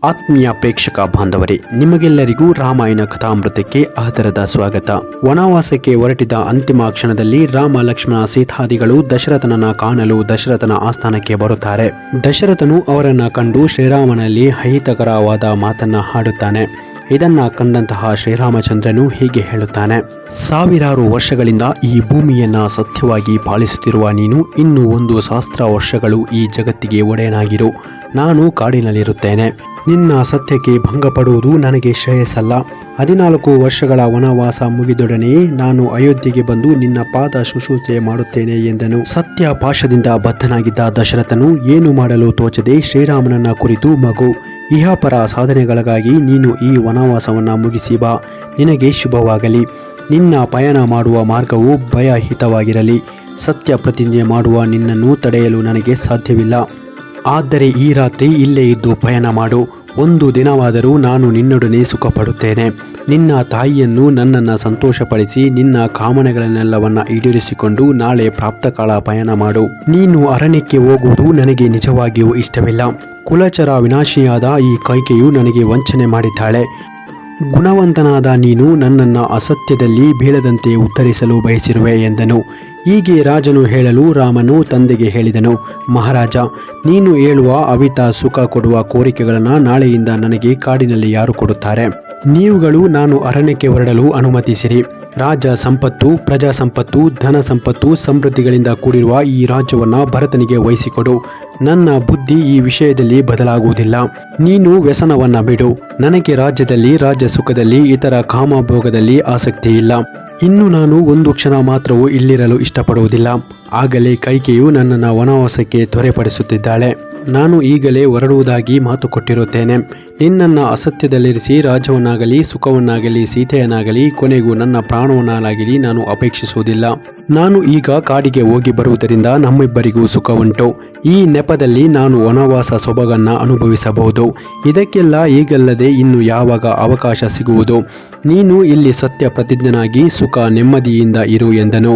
ಆತ್ಮೀಯ ಪ್ರೇಕ್ಷಕ ಬಾಂಧವರೇ, ನಿಮಗೆಲ್ಲರಿಗೂ ರಾಮಾಯಣ ಕಥಾಮೃತಕ್ಕೆ ಆದರದ ಸ್ವಾಗತ. ವನವಾಸಕ್ಕೆ ಹೊರಟಿದ ಅಂತಿಮ ಕ್ಷಣದಲ್ಲಿ ರಾಮ ಲಕ್ಷ್ಮಣ ಸೀತಾದಿಗಳು ದಶರಥನನ್ನ ಕಾಣಲು ದಶರಥನ ಆಸ್ಥಾನಕ್ಕೆ ಬರುತ್ತಾರೆ. ದಶರಥನು ಅವರನ್ನ ಕಂಡು ಶ್ರೀರಾಮನಲ್ಲಿ ಅಹಿತಕರವಾದ ಮಾತನ್ನ ಹಾಡುತ್ತಾನೆ. ಇದನ್ನ ಕಂಡಂತಹ ಶ್ರೀರಾಮಚಂದ್ರನು ಹೀಗೆ ಹೇಳುತ್ತಾನೆ: ಸಾವಿರಾರು ವರ್ಷಗಳಿಂದ ಈ ಭೂಮಿಯನ್ನ ಸತ್ಯವಾಗಿ ಪಾಲಿಸುತ್ತಿರುವ ನೀನು ಇನ್ನು 1,000 ವರ್ಷಗಳು ಈ ಜಗತ್ತಿಗೆ ಒಡೆಯನಾಗಿರು. ನಾನು ಕಾಡಿನಲ್ಲಿರುತ್ತೇನೆ. ನಿನ್ನ ಸತ್ಯಕ್ಕೆ ಭಂಗಪಡುವುದು ನನಗೆ ಶ್ರೇಯಸ್ಸಲ್ಲ. 14 ವರ್ಷಗಳ ವನವಾಸ ಮುಗಿದೊಡನೆಯೇ ನಾನು ಅಯೋಧ್ಯೆಗೆ ಬಂದು ನಿನ್ನ ಪಾದ ಶುಶ್ರೂಷೆ ಮಾಡುತ್ತೇನೆ ಎಂದನು. ಸತ್ಯ ಪಾಶದಿಂದ ಬದ್ಧನಾಗಿದ್ದ ದಶರಥನು ಏನು ಮಾಡಲು ತೋಚದೆ ಶ್ರೀರಾಮನನ್ನ ಕುರಿತು, ಮಗು, ಇಹಪರ ಸಾಧನೆಗಳಿಗಾಗಿ ನೀನು ಈ ವನವಾಸವನ್ನ ಮುಗಿಸಿ ಬಾ. ನಿನಗೆ ಶುಭವಾಗಲಿ. ನಿನ್ನ ಪಯಣ ಮಾಡುವ ಮಾರ್ಗವು ಭಯಹಿತವಾಗಿರಲಿ. ಸತ್ಯ ಪ್ರತಿಜ್ಞೆ ಮಾಡುವ ನಿನ್ನನ್ನು ತಡೆಯಲು ನನಗೆ ಸಾಧ್ಯವಿಲ್ಲ. ಆದರೆ ಈ ರಾತ್ರಿ ಇಲ್ಲೇ ಇದ್ದು ಪಯಣ ಮಾಡು. 1 ದಿನವಾದರೂ ನಾನು ನಿನ್ನೊಡನೆ ಸುಖಪಡುತ್ತೇನೆ. ನಿನ್ನ ತಾಯಿಯನ್ನು ನನ್ನನ್ನು ಸಂತೋಷಪಡಿಸಿ ನಿನ್ನ ಕಾಮನೆಗಳನ್ನೆಲ್ಲವನ್ನ ಈಡೇರಿಸಿಕೊಂಡು ನಾಳೆ ಪ್ರಾಪ್ತಕಾಲ ಪಯಣ ಮಾಡು. ನೀನು ಅರಣ್ಯಕ್ಕೆ ಹೋಗುವುದು ನನಗೆ ನಿಜವಾಗಿಯೂ ಇಷ್ಟವಿಲ್ಲ. ಕುಲಚರ ವಿನಾಶಿಯಾದ ಈ ಕೈಕೆಯು ನನಗೆ ವಂಚನೆ ಮಾಡಿದ್ದಾಳೆ. ಗುಣವಂತನಾದ ನೀನು ನನ್ನನ್ನು ಅಸತ್ಯದಲ್ಲಿ ಬೀಳದಂತೆ ಉತ್ತರಿಸಲು ಬಯಸಿರುವೆ ಎಂದನು. ಹೀಗೆ ರಾಜನು ಹೇಳಲು ರಾಮನು ತಂದೆಗೆ ಹೇಳಿದನು: ಮಹಾರಾಜ, ನೀನು ಹೇಳುವ ಅವಿತ ಸುಖ ಕೊಡುವ ಕೋರಿಕೆಗಳನ್ನು ನಾಳೆಯಿಂದ ನನಗೆ ಕಾಡಿನಲ್ಲಿ ಯಾರು ಕೊಡುತ್ತಾರೆ? ನೀವುಗಳು ನಾನು ಅರಣ್ಯಕ್ಕೆ ಹೊರಡಲು ಅನುಮತಿಸಿರಿ. ರಾಜ ಸಂಪತ್ತು, ಪ್ರಜಾ ಸಂಪತ್ತು, ಧನ ಸಂಪತ್ತು, ಸಮೃದ್ಧಿಗಳಿಂದ ಕೂಡಿರುವ ಈ ರಾಜ್ಯವನ್ನು ಭರತನಿಗೆ ವಹಿಸಿಕೊಡು. ನನ್ನ ಬುದ್ಧಿ ಈ ವಿಷಯದಲ್ಲಿ ಬದಲಾಗುವುದಿಲ್ಲ. ನೀನು ವ್ಯಸನವನ್ನ ಬಿಡು. ನನಗೆ ರಾಜ್ಯದಲ್ಲಿ, ರಾಜ್ಯ ಸುಖದಲ್ಲಿ, ಇತರ ಕಾಮಭೋಗದಲ್ಲಿ ಆಸಕ್ತಿ ಇಲ್ಲ. ಇನ್ನು ನಾನು 1 ಕ್ಷಣ ಮಾತ್ರವೂ ಇಲ್ಲಿರಲು ಇಷ್ಟಪಡುವುದಿಲ್ಲ. ಆಗಲೇ ಕೈಕೆಯು ನನ್ನನ್ನು ವನವಾಸಕ್ಕೆ ತ್ವರೆಪಡಿಸುತ್ತಿದ್ದಾಳೆ. ನಾನು ಈಗಲೇ ಹೊರಡುವುದಾಗಿ ಮಾತು ಕೊಟ್ಟಿರುತ್ತೇನೆ. ನಿನ್ನನ್ನು ಅಸತ್ಯದಲ್ಲಿರಿಸಿ ರಾಜ್ಯವನ್ನಾಗಲಿ, ಸುಖವನ್ನಾಗಲಿ, ಸೀತೆಯನ್ನಾಗಲಿ, ಕೊನೆಗೂ ನನ್ನ ಪ್ರಾಣವನ್ನಾಗಲಿ ನಾನು ಅಪೇಕ್ಷಿಸುವುದಿಲ್ಲ. ನಾನು ಈಗ ಕಾಡಿಗೆ ಹೋಗಿ ಬರುವುದರಿಂದ ನಮ್ಮಿಬ್ಬರಿಗೂ ಸುಖವುಂಟು. ಈ ನೆಪದಲ್ಲಿ ನಾನು ವನವಾಸ ಸೊಬಗನ್ನ ಅನುಭವಿಸಬಹುದು. ಇದಕ್ಕೆಲ್ಲ ಈಗಲ್ಲದೆ ಇನ್ನು ಯಾವಾಗ ಅವಕಾಶ ಸಿಗುವುದು? ನೀನು ಇಲ್ಲಿ ಸತ್ಯ ಪ್ರತಿಜ್ಞನಾಗಿ ಸುಖ ನೆಮ್ಮದಿಯಿಂದ ಇರು ಎಂದನು.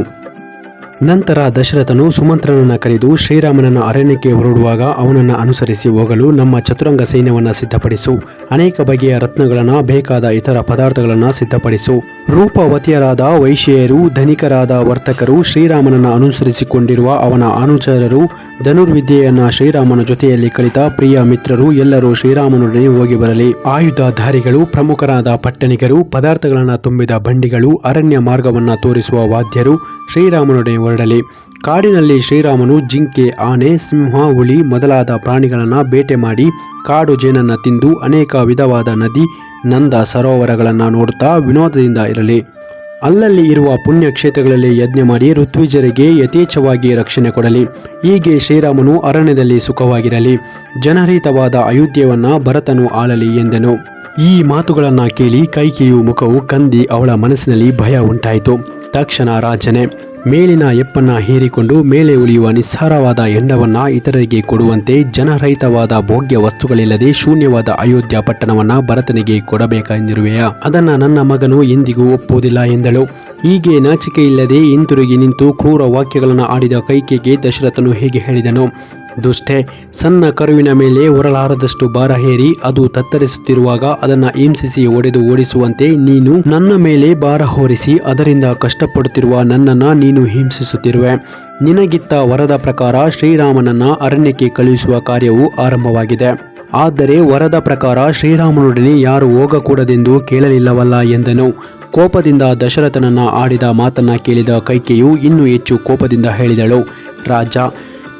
ನಂತರ ದಶರಥನು ಸುಮಂತ್ರನನ್ನು ಕರೆದು, ಶ್ರೀರಾಮನನ್ನು ಅರಣ್ಯಕ್ಕೆ ಹೊರಡುವಾಗ ಅವನನ್ನು ಅನುಸರಿಸಿ ಹೋಗಲು ನಮ್ಮ ಚತುರಂಗ ಸೈನ್ಯವನ್ನು ಸಿದ್ಧಪಡಿಸು. ಅನೇಕ ಬಗೆಯ ರತ್ನಗಳನ್ನು, ಬೇಕಾದ ಇತರ ಪದಾರ್ಥಗಳನ್ನು ಸಿದ್ಧಪಡಿಸು. ರೂಪವತಿಯರಾದ ವೈಶ್ಯರು, ಧನಿಕರಾದ ವರ್ತಕರು, ಶ್ರೀರಾಮನನ್ನು ಅನುಸರಿಸಿಕೊಂಡಿರುವ ಅವನ ಅನುಚರರು, ಧನುರ್ವಿದ್ಯೆಯನ್ನ ಶ್ರೀರಾಮನ ಜೊತೆಯಲ್ಲಿ ಕಲಿತ ಪ್ರಿಯ ಮಿತ್ರರು ಎಲ್ಲರೂ ಶ್ರೀರಾಮನೊಡನೆ ಹೋಗಿ ಬರಲಿ. ಆಯುಧಧಾರಿಗಳು, ಪ್ರಮುಖರಾದ ಪಟ್ಟಣಿಗರು, ಪದಾರ್ಥಗಳನ್ನು ತುಂಬಿದ ಬಂಡಿಗಳು, ಅರಣ್ಯ ಮಾರ್ಗವನ್ನು ತೋರಿಸುವ ವಾದ್ಯರು ಶ್ರೀರಾಮನೊಡನೆ ಹೊರಡಲಿ. ಕಾಡಿನಲ್ಲಿ ಶ್ರೀರಾಮನು ಜಿಂಕೆ, ಆನೆ, ಸಿಂಹ, ಹುಲಿ ಮೊದಲಾದ ಪ್ರಾಣಿಗಳನ್ನು ಬೇಟೆ ಮಾಡಿ ಕಾಡು ಜೇನನ್ನು ತಿಂದು ಅನೇಕ ವಿಧವಾದ ನದಿ, ನಂದ ಸರೋವರಗಳನ್ನು ನೋಡುತ್ತಾ ವಿನೋದದಿಂದ ಇರಲಿ. ಅಲ್ಲಲ್ಲಿ ಇರುವ ಪುಣ್ಯ ಕ್ಷೇತ್ರಗಳಲ್ಲಿ ಯಜ್ಞ ಮಾಡಿ ಋತ್ವಿಜರಿಗೆ ಯಥೇಚ್ಛವಾಗಿ ರಕ್ಷಣೆ ಕೊಡಲಿ. ಹೀಗೆ ಶ್ರೀರಾಮನು ಅರಣ್ಯದಲ್ಲಿ ಸುಖವಾಗಿರಲಿ. ಜನರಹಿತವಾದ ಅಯೋಧ್ಯೆಯನ್ನ ಭರತನು ಆಳಲಿ ಎಂದನು. ಈ ಮಾತುಗಳನ್ನು ಕೇಳಿ ಕೈಕೆಯು ಮುಖವು ಕಂದಿ ಅವಳ ಮನಸ್ಸಿನಲ್ಲಿ ಭಯ ಉಂಟಾಯಿತು. ತಕ್ಷಣ ರಾಜನೇ, ಮೇಲಿನ ಎಪ್ಪನ್ನ ಹೀರಿಕೊಂಡು ಮೇಲೆ ಉಳಿಯುವ ನಿಸ್ಸಾರವಾದ ಎಂಡವನ್ನ ಇತರರಿಗೆ ಕೊಡುವಂತೆ ಜನರಹಿತವಾದ ಭೋಗ್ಯ ವಸ್ತುಗಳಿಲ್ಲದೆ ಶೂನ್ಯವಾದ ಅಯೋಧ್ಯ ಪಟ್ಟಣವನ್ನ ಭರತನಿಗೆ ಕೊಡಬೇಕೆಂದಿರುವೆಯಾ? ಅದನ್ನ ನನ್ನ ಮಗನು ಎಂದಿಗೂ ಒಪ್ಪುವುದಿಲ್ಲ ಎಂದಳು. ಹೀಗೆ ನಾಚಿಕೆಯಿಲ್ಲದೆ ಹಿಂತಿರುಗಿ ನಿಂತು ಕ್ರೂರ ವಾಕ್ಯಗಳನ್ನು ಆಡಿದ ಕೈಕೆಗೆ ದಶರಥನು ಹೀಗೆ ಹೇಳಿದನು: ದುಷ್ಟೆ, ಸಣ್ಣ ಕರುವಿನ ಮೇಲೆ ಹೊರಲಾರದಷ್ಟು ಭಾರ ಹೇರಿ ಅದು ತತ್ತರಿಸುತ್ತಿರುವಾಗ ಅದನ್ನು ಹಿಂಸಿಸಿ ಒಡೆದು ಓಡಿಸುವಂತೆ ನೀನು ನನ್ನ ಮೇಲೆ ಭಾರ ಹೊರಿಸಿ ಅದರಿಂದ ಕಷ್ಟಪಡುತ್ತಿರುವ ನನ್ನನ್ನು ನೀನು ಹಿಂಸಿಸುತ್ತಿರುವೆ. ನಿನಗಿತ್ತ ವರದ ಪ್ರಕಾರ ಶ್ರೀರಾಮನನ್ನ ಅರಣ್ಯಕ್ಕೆ ಕಳುಹಿಸುವ ಕಾರ್ಯವು ಆರಂಭವಾಗಿದೆ. ಆದರೆ ವರದ ಪ್ರಕಾರ ಶ್ರೀರಾಮನೊಡನೆ ಯಾರು ಹೋಗಕೂಡದೆಂದು ಕೇಳಲಿಲ್ಲವಲ್ಲ ಎಂದನು. ಕೋಪದಿಂದ ದಶರಥನನ್ನ ಆಡಿದ ಮಾತನ್ನ ಕೇಳಿದ ಕೈಕೆಯು ಇನ್ನೂ ಹೆಚ್ಚು ಕೋಪದಿಂದ ಹೇಳಿದಳು: ರಾಜ,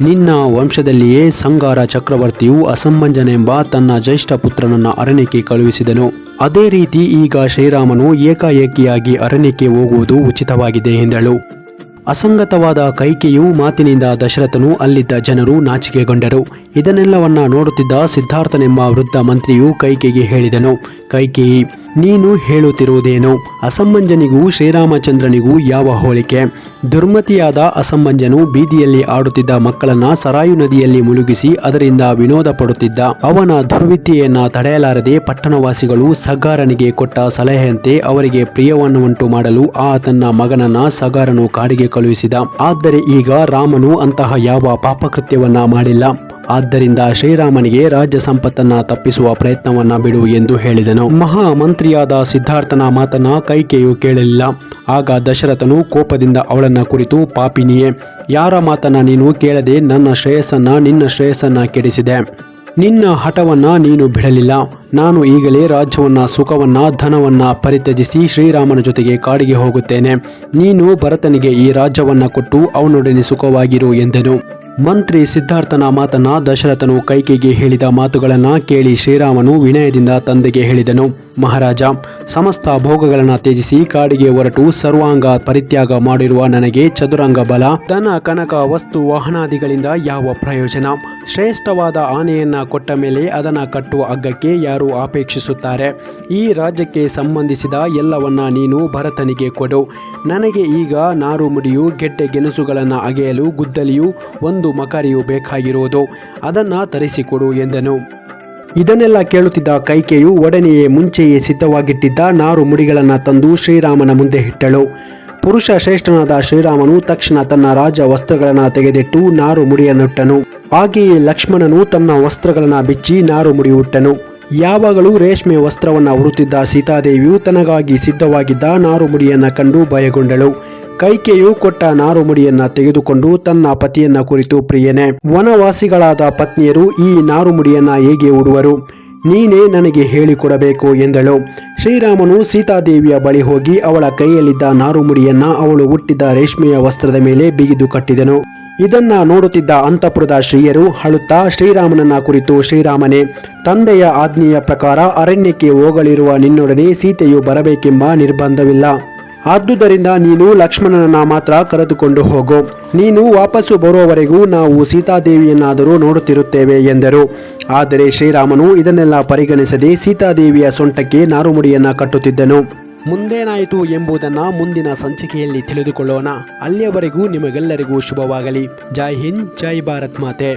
ನಿನ್ನ ವಂಶದಲ್ಲಿಯೇ ಸಂಗಾರ ಚಕ್ರವರ್ತಿಯು ಅಸಂಭಂಜನೆಂಬ ತನ್ನ ಜ್ಯೇಷ್ಠ ಪುತ್ರನನ್ನು ಅರಣ್ಯಕ್ಕೆ ಕಳುಹಿಸಿದನು. ಅದೇ ರೀತಿ ಈಗ ಶ್ರೀರಾಮನು ಏಕಾಏಕಿಯಾಗಿ ಅರಣ್ಯಕ್ಕೆ ಹೋಗುವುದು ಉಚಿತವಾಗಿದೆ ಎಂದಳು. ಅಸಂಗತವಾದ ಕೈಕೆಯು ಮಾತಿನಿಂದ ದಶರಥನು, ಅಲ್ಲಿದ್ದ ಜನರು ನಾಚಿಕೆಗೊಂಡರು. ಇದನ್ನೆಲ್ಲವನ್ನ ನೋಡುತ್ತಿದ್ದ ಸಿದ್ಧಾರ್ಥನೆಂಬ ವೃದ್ಧ ಮಂತ್ರಿಯು ಕೈಕೆಗೆ ಹೇಳಿದನು: ಕೈಕೇಯಿ, ನೀನು ಹೇಳುತ್ತಿರುವುದೇನು? ಅಸಂಭಂಜನಿಗೂ ಶ್ರೀರಾಮಚಂದ್ರನಿಗೂ ಯಾವ ಹೋಲಿಕೆ? ದುರ್ಮತಿಯಾದ ಅಸಂಭಂಜನು ಬೀದಿಯಲ್ಲಿ ಆಡುತ್ತಿದ್ದ ಮಕ್ಕಳನ್ನ ಸರಾಯು ನದಿಯಲ್ಲಿ ಮುಳುಗಿಸಿ ಅದರಿಂದ ವಿನೋದ ಪಡುತ್ತಿದ್ದ. ಅವನ ದುರ್ವಿದ್ಯೆಯನ್ನ ತಡೆಯಲಾರದೆ ಪಟ್ಟಣವಾಸಿಗಳು ಸಗಾರನಿಗೆ ಕೊಟ್ಟ ಸಲಹೆಯಂತೆ ಅವರಿಗೆ ಪ್ರಿಯವನ್ನುಂಟು ಮಾಡಲು ಆ ತನ್ನ ಮಗನನ್ನ ಸಗಾರನು ಕಾಡಿಗೆ ಕಳುಹಿಸಿದ. ಆದರೆ ಈಗ ರಾಮನು ಅಂತಹ ಯಾವ ಪಾಪಕೃತ್ಯವನ್ನ ಮಾಡಿಲ್ಲ. ಆದ್ದರಿಂದ ಶ್ರೀರಾಮನಿಗೆ ರಾಜ್ಯ ಸಂಪತ್ತನ್ನ ತಪ್ಪಿಸುವ ಪ್ರಯತ್ನವನ್ನ ಬಿಡು ಎಂದು ಹೇಳಿದನು. ಮಹಾಮಂತ್ರಿಯಾದ ಸಿದ್ಧಾರ್ಥನ ಮಾತನ್ನ ಕೈಕೇಯಿಯು ಕೇಳಲಿಲ್ಲ. ಆಗ ದಶರಥನು ಕೋಪದಿಂದ ಅವಳನ್ನ ಕುರಿತು, ಪಾಪಿನಿಯೇ, ಯಾರ ಮಾತನ್ನ ನೀನು ಕೇಳದೆ ನನ್ನ ಶ್ರೇಯಸ್ಸನ್ನ ನಿನ್ನ ಶ್ರೇಯಸ್ಸನ್ನ ಕೆಡಿಸಿದೆ. ನಿನ್ನ ಹಠವನ್ನ ನೀನು ಬಿಡಲಿಲ್ಲ. ನಾನು ಈಗಲೇ ರಾಜ್ಯವನ್ನ, ಸುಖವನ್ನ, ಧನವನ್ನ ಪರಿತ್ಯಜಿಸಿ ಶ್ರೀರಾಮನ ಜೊತೆಗೆ ಕಾಡಿಗೆ ಹೋಗುತ್ತೇನೆ. ನೀನು ಭರತನಿಗೆ ಈ ರಾಜ್ಯವನ್ನ ಕೊಟ್ಟು ಅವನೊಡನೆ ಸುಖವಾಗಿರು ಎಂದನು. ಮಂತ್ರಿ ಸಿದ್ಧಾರ್ಥನ ಮಾತನ್ನ ದಶರಥನು ಕೈಕೇಯಿಗೆ ಹೇಳಿದ ಮಾತುಗಳನ್ನ ಕೇಳಿ ಶ್ರೀರಾಮನು ವಿನಯದಿಂದ ತಂದೆಗೆ ಹೇಳಿದನು. ಮಹಾರಾಜ, ಸಮಸ್ತ ಭೋಗಗಳನ್ನು ತ್ಯಜಿಸಿ ಕಾಡಿಗೆ ಹೊರಟು ಸರ್ವಾಂಗ ಪರಿತ್ಯಾಗ ಮಾಡಿರುವ ನನಗೆ ಚದುರಂಗ ಬಲ, ಧನ, ಕನಕ, ವಸ್ತು, ವಾಹನಾದಿಗಳಿಂದ ಯಾವ ಪ್ರಯೋಜನ? ಶ್ರೇಷ್ಠವಾದ ಆನೆಯನ್ನ ಕೊಟ್ಟ ಮೇಲೆ ಅದನ್ನ ಕಟ್ಟುವ ಹಗ್ಗಕ್ಕೆ ಯಾರು ಅಪೇಕ್ಷಿಸುತ್ತಾರೆ? ಈ ರಾಜ್ಯಕ್ಕೆ ಸಂಬಂಧಿಸಿದ ಎಲ್ಲವನ್ನ ನೀನು ಭರತನಿಗೆ ಕೊಡು. ನನಗೆ ಈಗ ನಾರು ಮುಡಿಯು, ಗೆಡ್ಡೆ ಗೆಣಸುಗಳನ್ನು ಅಗೆಯಲು ಗುದ್ದಲಿಯು, ಒಂದು ಮಕರಿಯು ಬೇಕಾಗಿರುವುದು. ಅದನ್ನ ತರಿಸಿಕೊಡು ಎಂದನು. ಇದನ್ನೆಲ್ಲ ಕೇಳುತ್ತಿದ್ದ ಕೈಕೇಯಿಯು ಒಡನೆಯೇ ಮುಂಚೆಯೇ ಸಿದ್ಧವಾಗಿಟ್ಟಿದ್ದ ನಾರು ಮುಡಿಗಳನ್ನು ತಂದು ಶ್ರೀರಾಮನ ಮುಂದೆ ಇಟ್ಟಳು. ಪುರುಷ ಶ್ರೇಷ್ಠನಾದ ಶ್ರೀರಾಮನು ತಕ್ಷಣ ತನ್ನ ರಾಜ ವಸ್ತ್ರಗಳನ್ನು ತೆಗೆದಿಟ್ಟು ನಾರು ಮುಡಿಯನ್ನುಟ್ಟನು. ಹಾಗೆಯೇ ಲಕ್ಷ್ಮಣನು ತನ್ನ ವಸ್ತ್ರಗಳನ್ನು ಬಿಚ್ಚಿ ನಾರು ಮುಡಿಯುಟ್ಟನು. ಯಾವಾಗಲೂ ರೇಷ್ಮೆ ವಸ್ತ್ರವನ್ನು ಉಡುತ್ತಿದ್ದ ಸೀತಾದೇವಿಯು ತನಗಾಗಿ ಸಿದ್ಧವಾಗಿದ್ದ ನಾರು ಮುಡಿಯನ್ನು ಕಂಡು ಭಯಗೊಂಡಳು. ಕೈಕೇಯಿಯು ಕೊಟ್ಟ ನಾರು ಮುಡಿಯನ್ನ ತೆಗೆದುಕೊಂಡು ತನ್ನ ಪತಿಯನ್ನ ಕುರಿತು, ಪ್ರಿಯನೇ, ವನವಾಸಿಗಳಾದ ಪತ್ನಿಯರು ಈ ನಾರು ಮುಡಿಯನ್ನ ಹೇಗೆ ಉಡುವರು? ನೀನೇ ನನಗೆ ಹೇಳಿಕೊಡಬೇಕು ಎಂದಳು. ಶ್ರೀರಾಮನು ಸೀತಾದೇವಿಯ ಬಳಿ ಹೋಗಿ ಅವಳ ಕೈಯಲ್ಲಿದ್ದ ನಾರು ಮುಡಿಯನ್ನ ಅವಳು ಹುಟ್ಟಿದ್ದ ರೇಷ್ಮೆಯ ವಸ್ತ್ರದ ಮೇಲೆ ಬಿಗಿದು ಕಟ್ಟಿದನು. ಇದನ್ನ ನೋಡುತ್ತಿದ್ದ ಅಂತಃಪುರದ ಸ್ತ್ರೀಯರು ಅಳುತ್ತಾ ಶ್ರೀರಾಮನನ್ನ ಕುರಿತು, ಶ್ರೀರಾಮನೇ, ತಂದೆಯ ಆಜ್ಞೆಯ ಪ್ರಕಾರ ಅರಣ್ಯಕ್ಕೆ ಹೋಗಲಿರುವ ನಿನ್ನೊಡನೆ ಸೀತೆಯು ಬರಬೇಕೆಂಬ ನಿರ್ಬಂಧವಿಲ್ಲ. ಆದುದರಿಂದ ನೀನು ಲಕ್ಷ್ಮಣನನ್ನ ಮಾತ್ರ ಕರೆದುಕೊಂಡು ಹೋಗು. ನೀನು ವಾಪಸ್ಸು ಬರುವವರೆಗೂ ನಾವು ಸೀತಾದೇವಿಯನ್ನಾದರೂ ನೋಡುತ್ತಿರುತ್ತೇವೆ ಎಂದರು. ಆದರೆ ಶ್ರೀರಾಮನು ಇದನ್ನೆಲ್ಲ ಪರಿಗಣಿಸದೆ ಸೀತಾದೇವಿಯ ಸೊಂಟಕ್ಕೆ ನಾರುಮುಡಿಯನ್ನ ಕಟ್ಟುತ್ತಿದ್ದನು. ಮುಂದೇನಾಯಿತು ಎಂಬುದನ್ನು ಮುಂದಿನ ಸಂಚಿಕೆಯಲ್ಲಿ ತಿಳಿದುಕೊಳ್ಳೋಣ. ಅಲ್ಲಿಯವರೆಗೂ ನಿಮಗೆಲ್ಲರಿಗೂ ಶುಭವಾಗಲಿ. ಜೈ ಹಿಂದ್, ಜೈ ಭಾರತ್ ಮಾತೆ.